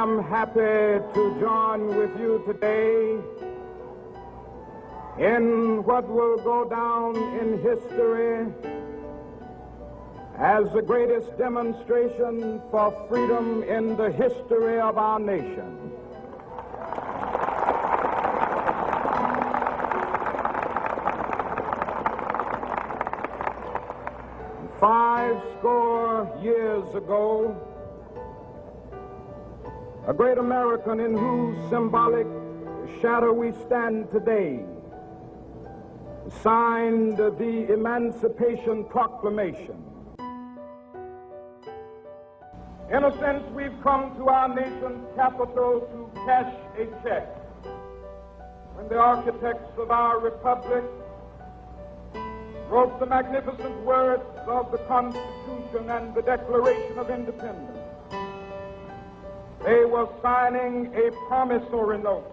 am happy to join with you today in what will go down in history as the greatest demonstration for freedom in the history of our nation. Five score years ago, a great American in whose symbolic shadow we stand today signed the Emancipation Proclamation. In a sense, we've come to our nation's capital to cash a check. When the architects of our republic wrote the magnificent words of the Constitution and the Declaration of Independence, they were signing a promissory note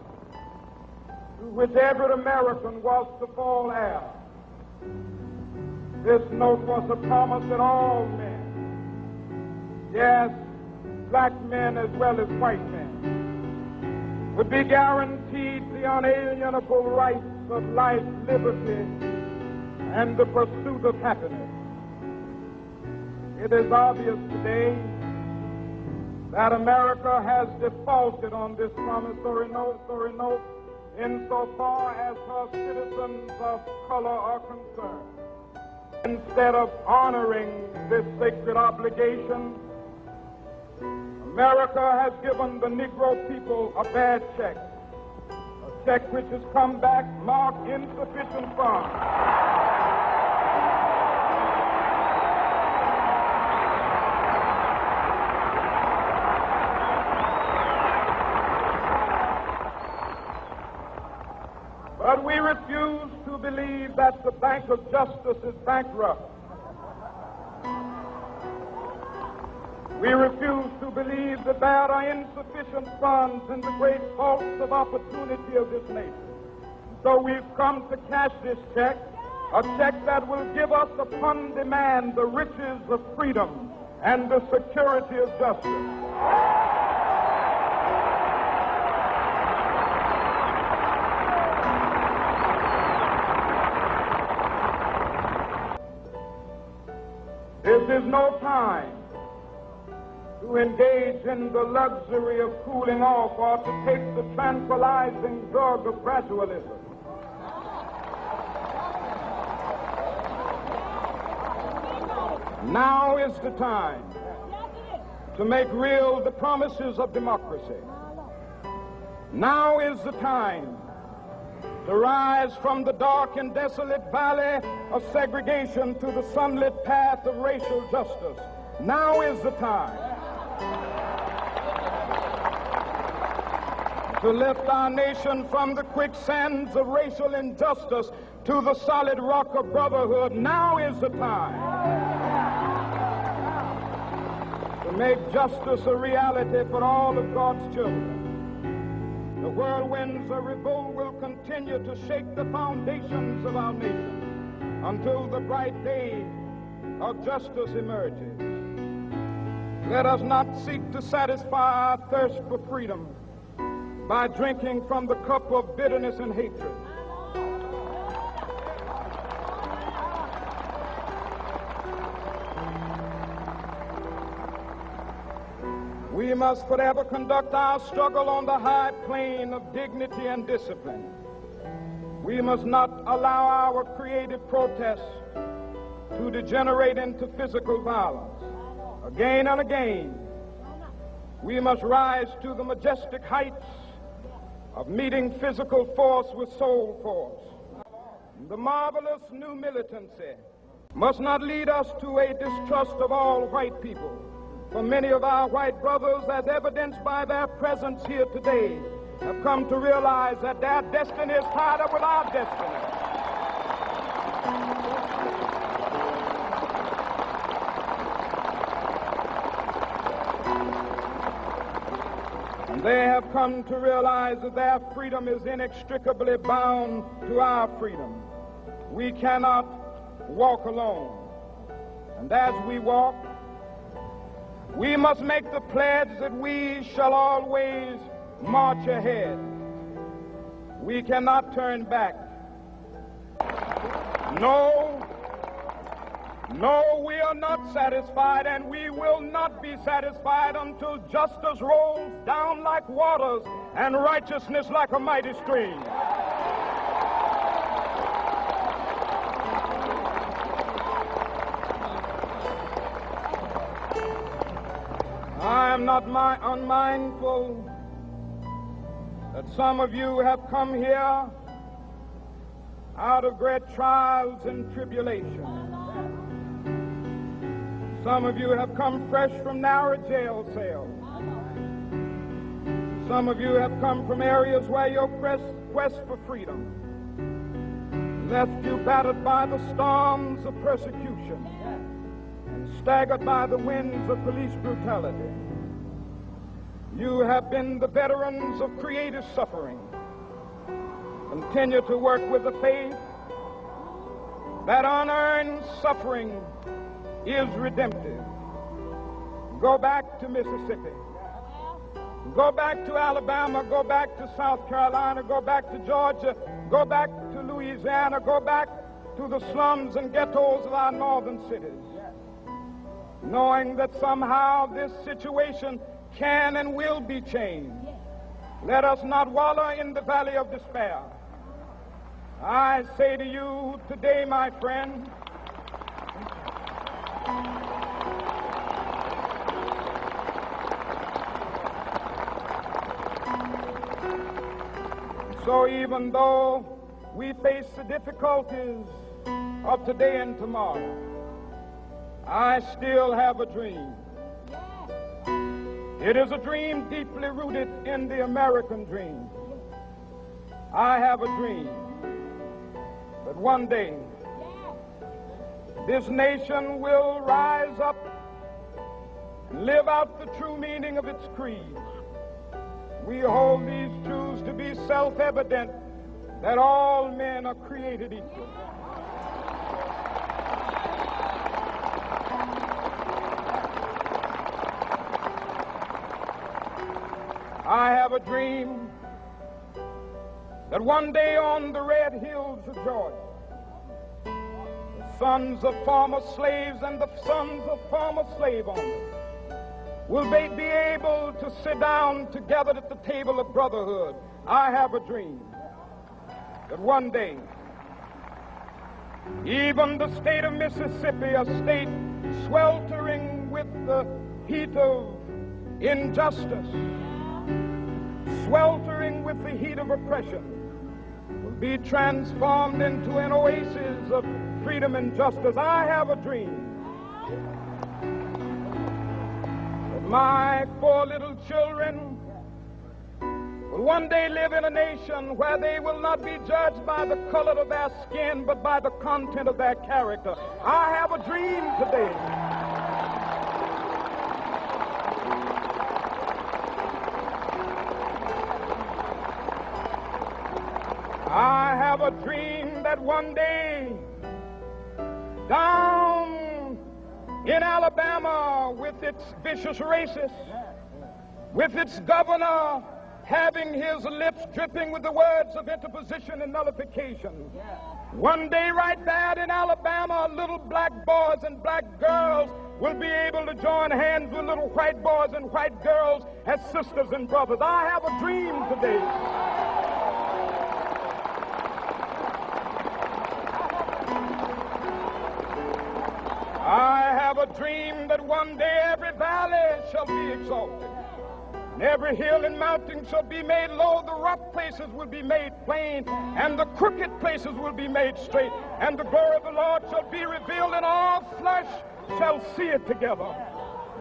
to which every American was to fall heir. This note was a promise that all men, yes, black men as well as white men, would be guaranteed the unalienable rights of life, liberty, and the pursuit of happiness. It is obvious today that America has defaulted on this promissory note insofar as her citizens of color are concerned. Instead of honoring this sacred obligation, America has given the Negro people a bad check, a check which has come back marked insufficient funds. But we refuse to believe that the Bank of Justice is bankrupt. We refuse to believe that there are insufficient funds in the great vaults of opportunity of this nation. So we've come to cash this check, a check that will give us upon demand the riches of freedom and the security of justice. This is no time to engage in the luxury of cooling off or to take the tranquilizing drug of gradualism. Now is the time to make real the promises of democracy. Now is the time to rise from the dark and desolate valley of segregation to the sunlit path of racial justice. Now is the time to lift our nation from the quicksands of racial injustice to the solid rock of brotherhood. Now is the time to make justice a reality for all of God's children. The whirlwinds of revolt will continue to shake the foundations of our nation until the bright day of justice emerges. Let us not seek to satisfy our thirst for freedom by drinking from the cup of bitterness and hatred. We must forever conduct our struggle on the high plane of dignity and discipline. We must not allow our creative protests to degenerate into physical violence. Again and again, we must rise to the majestic heights of meeting physical force with soul force. The marvelous new militancy must not lead us to a distrust of all white people. For many of our white brothers, as evidenced by their presence here today, have come to realize that their destiny is tied up with our destiny. And they have come to realize that their freedom is inextricably bound to our freedom. We cannot walk alone. And as we walk, We must make the pledge that we shall always march ahead. We cannot turn back. No, we are not satisfied, and we will not be satisfied until justice rolls down like waters and righteousness like a mighty stream. I am not unmindful that some of you have come here out of great trials and tribulations. Some of you have come fresh from narrow jail cells. Some of you have come from areas where your quest for freedom left you battered by the storms of persecution and staggered by the winds of police brutality. You have been the veterans of creative suffering. Continue to work with the faith that unearned suffering is redemptive. Go back to Mississippi. Go back to Alabama. Go back to South Carolina. Go back to Georgia. Go back to Louisiana. Go back to the slums and ghettos of our northern cities, knowing that somehow this situation can and will be changed. Let us not wallow in the valley of despair. I say to you today, my friend, so even though we face the difficulties of today and tomorrow, I still have a dream. It is a dream deeply rooted in the American dream. I have a dream that one day this nation will rise up and live out the true meaning of its creed. We hold these truths to be self-evident, that all men are created equal. I have a dream that one day on the red hills of Georgia, the sons of former slaves and the sons of former slave owners will be able to sit down together at the table of brotherhood. I have a dream that one day even the state of Mississippi, a state sweltering with the heat of injustice, sweltering with the heat of oppression, will be transformed into an oasis of freedom and justice. I have a dream that my 4 little children will one day live in a nation where they will not be judged by the color of their skin, but by the content of their character. I have a dream today I have a dream that one day down in Alabama, with its vicious racists, with its governor having his lips dripping with the words of interposition and nullification, one day right there in Alabama, little black boys and black girls will be able to join hands with little white boys and white girls as sisters and brothers. I have a dream today I have a dream that one day every valley shall be exalted, and every hill and mountain shall be made low. The rough places will be made plain, and the crooked places will be made straight, and the glory of the Lord shall be revealed, and all flesh shall see it together.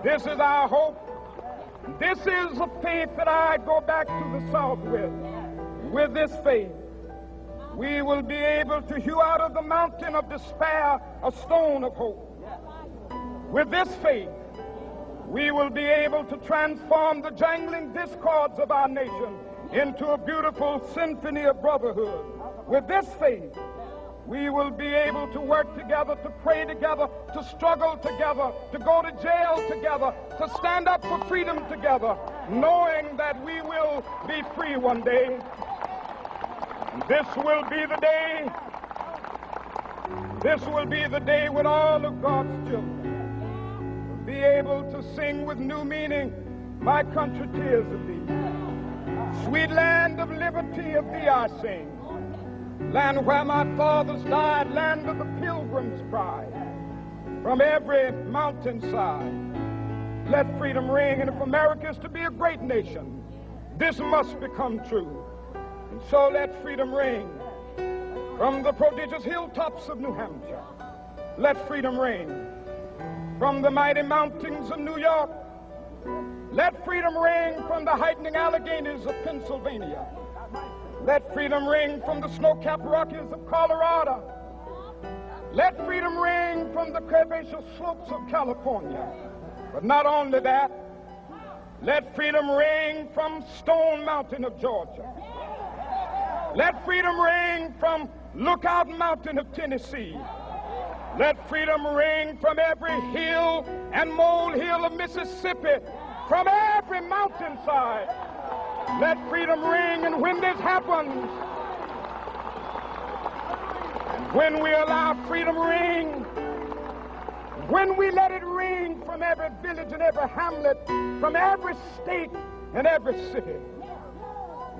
This is our hope. This is a faith that I go back to the South with. With this faith, we will be able to hew out of the mountain of despair a stone of hope. With this faith, we will be able to transform the jangling discords of our nation into a beautiful symphony of brotherhood. With this faith, We will be able to work together, to pray together, to struggle together, to go to jail together, to stand up for freedom together, knowing that we will be free one day. This will be the day. This will be the day when all of God's children will be able to sing with new meaning, "My country, tears of thee. Sweet land of liberty, of thee I sing. Land where my fathers died, land of the pilgrim's pride. From every mountainside, let freedom ring. And if America is to be a great nation, this must become true. And so let freedom ring. From the prodigious hilltops of New Hampshire, let freedom ring. From the mighty mountains of New York, let freedom ring. From the heightening Alleghenies of Pennsylvania, let freedom ring. From the snow-capped Rockies of Colorado, let freedom ring. From the herbaceous slopes of California. But not only that, let freedom ring from Stone Mountain of Georgia. Let freedom ring from Lookout Mountain of Tennessee. Let freedom ring from every hill and molehill of Mississippi, from every mountainside. Let freedom ring. And when this happens, and when we allow freedom ring, when we let it ring from every village and every hamlet, from every state and every city,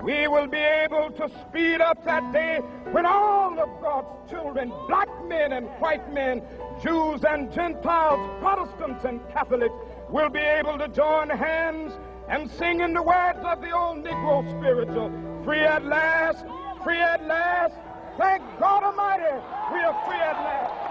we will be able to speed up that day when all of God's children, black men and white men, Jews and Gentiles, Protestants and Catholics, will be able to join hands and sing in the words of the old Negro spiritual, "Free at last, free at last. Thank God Almighty, we are free at last."